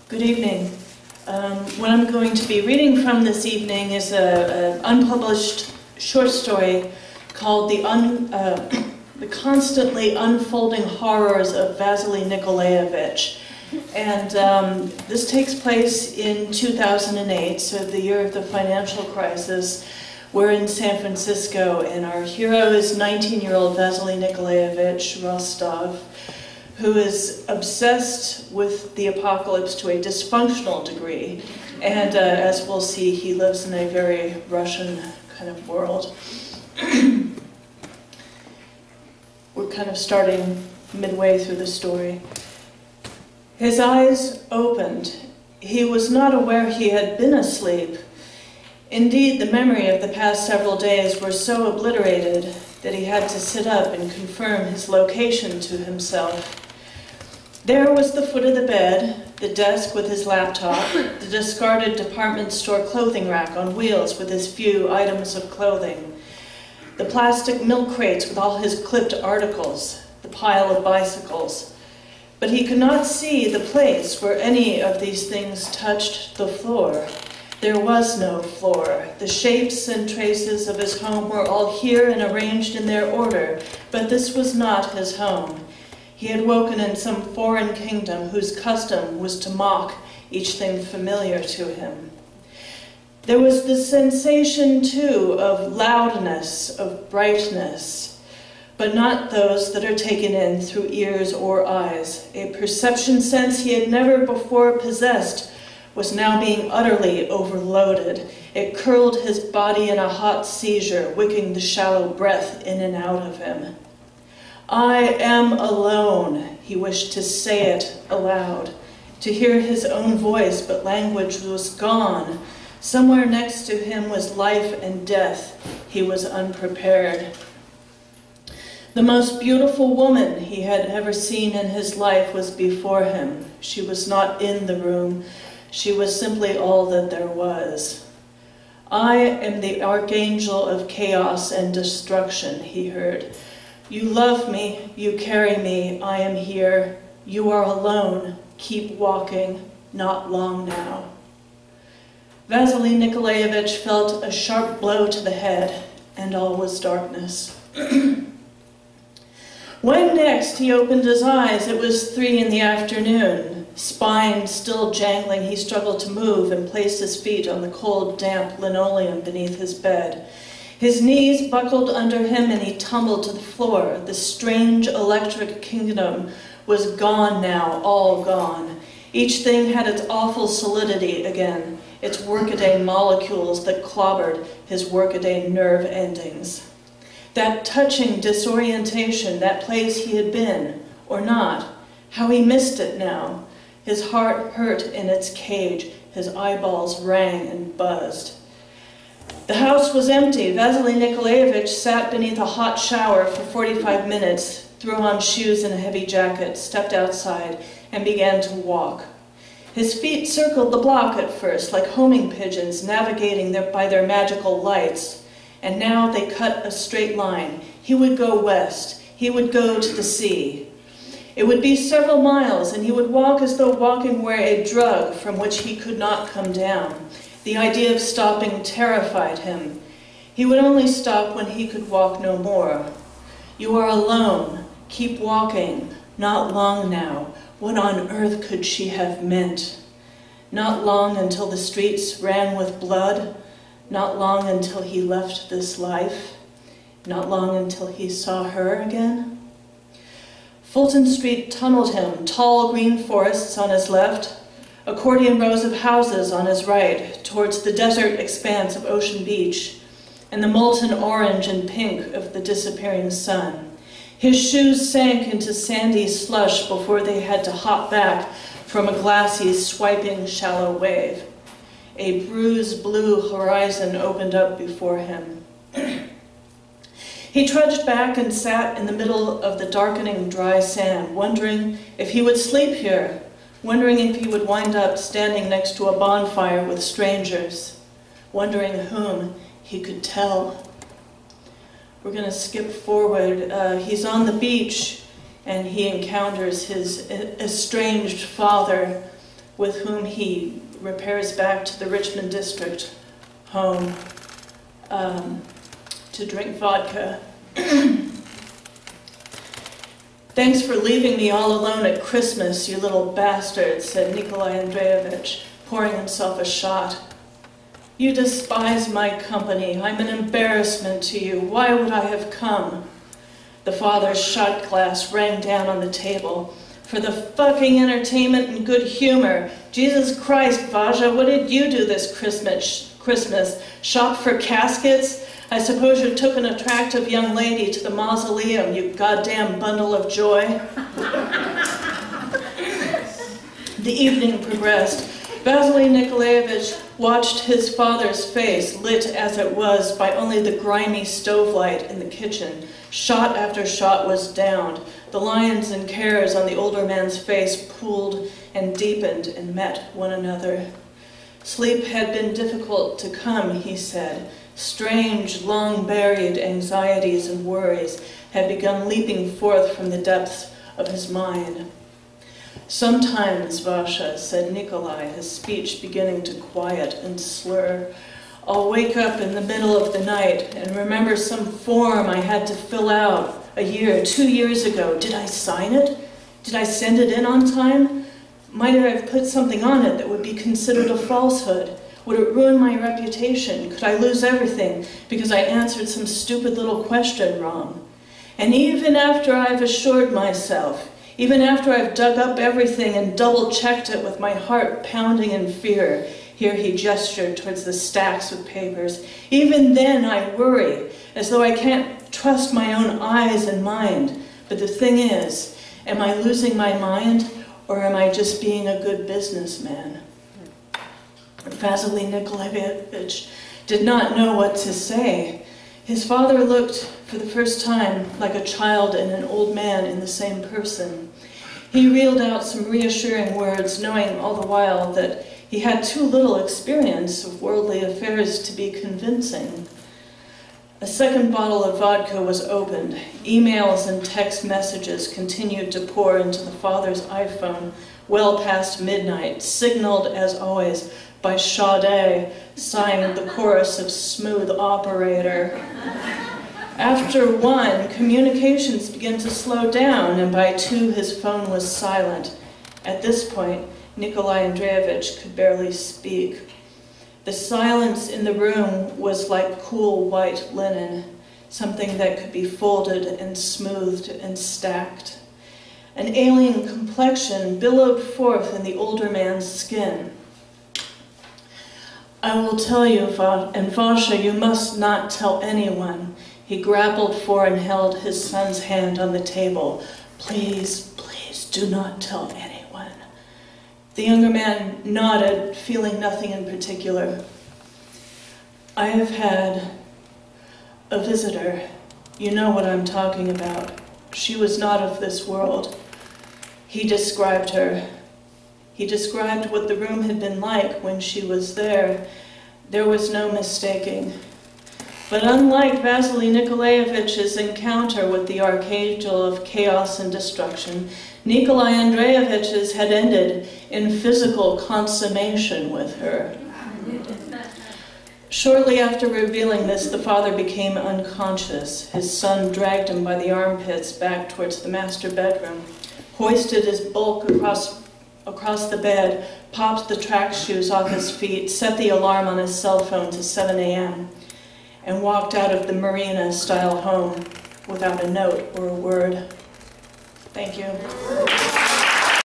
Good evening. What I'm going to be reading from this evening is an unpublished short story called The Constantly Unfolding Horrors of Vasily Nikolaevich. And this takes place in 2008, so the year of the financial crisis. We're in San Francisco, and our hero is 19-year-old Vasily Nikolaevich Rostov, who is obsessed with the apocalypse to a dysfunctional degree. And as we'll see, he lives in a very Russian kind of world. We're kind of starting midway through the story. His eyes opened. He was not aware he had been asleep. Indeed, the memory of the past several days were so obliterated that he had to sit up and confirm his location to himself. There was the foot of the bed, the desk with his laptop, the discarded department store clothing rack on wheels with his few items of clothing, the plastic milk crates with all his clipped articles, the pile of bicycles. But he could not see the place where any of these things touched the floor. There was no floor. The shapes and traces of his home were all here and arranged in their order, but this was not his home. He had woken in some foreign kingdom whose custom was to mock each thing familiar to him. There was the sensation, too, of loudness, of brightness, but not those that are taken in through ears or eyes. A perception sense he had never before possessed was now being utterly overloaded. It curled his body in a hot seizure, wicking the shallow breath in and out of him. I am alone. He wished to say it aloud, to hear his own voice, but language was gone. Somewhere next to him was life and death. He was unprepared. The most beautiful woman he had ever seen in his life was before him. She was not in the room. She was simply all that there was. I am the archangel of chaos and destruction, he heard. You love me, you carry me, I am here. You are alone, keep walking, not long now. Vasily Nikolaevich felt a sharp blow to the head, and all was darkness. When next he opened his eyes, it was 3 in the afternoon. Spine still jangling, he struggled to move and placed his feet on the cold, damp linoleum beneath his bed. His knees buckled under him and he tumbled to the floor. The strange electric kingdom was gone now, all gone. Each thing had its awful solidity again, its workaday molecules that clobbered his workaday nerve endings. That touching disorientation, that place he had been, or not, how he missed it now. His heart hurt in its cage, his eyeballs rang and buzzed. The house was empty. Vasily Nikolaevich sat beneath a hot shower for 45 minutes, threw on shoes and a heavy jacket, stepped outside, and began to walk. His feet circled the block at first, like homing pigeons navigating by their magical lights, and now they cut a straight line. He would go west. He would go to the sea. It would be several miles, and he would walk as though walking were a drug from which he could not come down. The idea of stopping terrified him. He would only stop when he could walk no more. You are alone. Keep walking. Not long now. What on earth could she have meant? Not long until the streets ran with blood. Not long until he left this life. Not long until he saw her again. Fulton Street tunneled him, tall green forests on his left, accordion rows of houses on his right, towards the desert expanse of Ocean Beach, and the molten orange and pink of the disappearing sun. His shoes sank into sandy slush before they had to hop back from a glassy, swiping, shallow wave. A bruised blue horizon opened up before him. He trudged back and sat in the middle of the darkening dry sand, wondering if he would sleep here, wondering if he would wind up standing next to a bonfire with strangers, wondering whom he could tell. We're going to skip forward. He's on the beach, and he encounters his estranged father, with whom he repairs back to the Richmond district home to drink vodka. "Thanks for leaving me all alone at Christmas, you little bastard," said Nikolai Andreevich, pouring himself a shot. "You despise my company. I'm an embarrassment to you. Why would I have come?" The father's shot glass rang down on the table. "For the fucking entertainment and good humor. Jesus Christ, Vaja, what did you do this Christmas? Shop for caskets? I suppose you took an attractive young lady to the mausoleum, you goddamn bundle of joy." The evening progressed. Vasily Nikolaevich watched his father's face, lit as it was by only the grimy stove light in the kitchen. Shot after shot was downed. The lines and cares on the older man's face pooled and deepened and met one another. Sleep had been difficult to come, he said. Strange, long-buried anxieties and worries had begun leaping forth from the depths of his mind. "Sometimes, Vasha," said Nikolai, his speech beginning to quiet and slur, "I'll wake up in the middle of the night and remember some form I had to fill out a year, 2 years ago. Did I sign it? Did I send it in on time? Might I have put something on it that would be considered a falsehood? Would it ruin my reputation? Could I lose everything because I answered some stupid little question wrong? And even after I've assured myself, even after I've dug up everything and double-checked it with my heart pounding in fear," here he gestured towards the stacks of papers, "even then I worry, as though I can't trust my own eyes and mind. But the thing is, am I losing my mind, or am I just being a good businessman?" Vasily Nikolaevich did not know what to say. His father looked, for the first time, like a child and an old man in the same person. He reeled out some reassuring words, knowing all the while that he had too little experience of worldly affairs to be convincing. A second bottle of vodka was opened. Emails and text messages continued to pour into the father's iPhone well past midnight, signaled, as always, by Sade, sighing the chorus of Smooth Operator. After 1, communications began to slow down, and by 2, his phone was silent. At this point, Nikolai Andreevich could barely speak. The silence in the room was like cool white linen, something that could be folded and smoothed and stacked. An alien complexion billowed forth in the older man's skin. "I will tell you, and Vasha, you must not tell anyone." He grappled for and held his son's hand on the table. "Please, please, do not tell anyone." The younger man nodded, feeling nothing in particular. "I have had a visitor. You know what I'm talking about. She was not of this world." He described her. He described what the room had been like when she was there. There was no mistaking. But unlike Vasily Nikolaievitch's encounter with the archangel of chaos and destruction, Nikolai Andreevich's had ended in physical consummation with her. Shortly after revealing this, the father became unconscious. His son dragged him by the armpits back towards the master bedroom, hoisted his bulk across the bed, popped the track shoes off his feet, set the alarm on his cell phone to 7 a.m., and walked out of the Marina-style home without a note or a word. Thank you.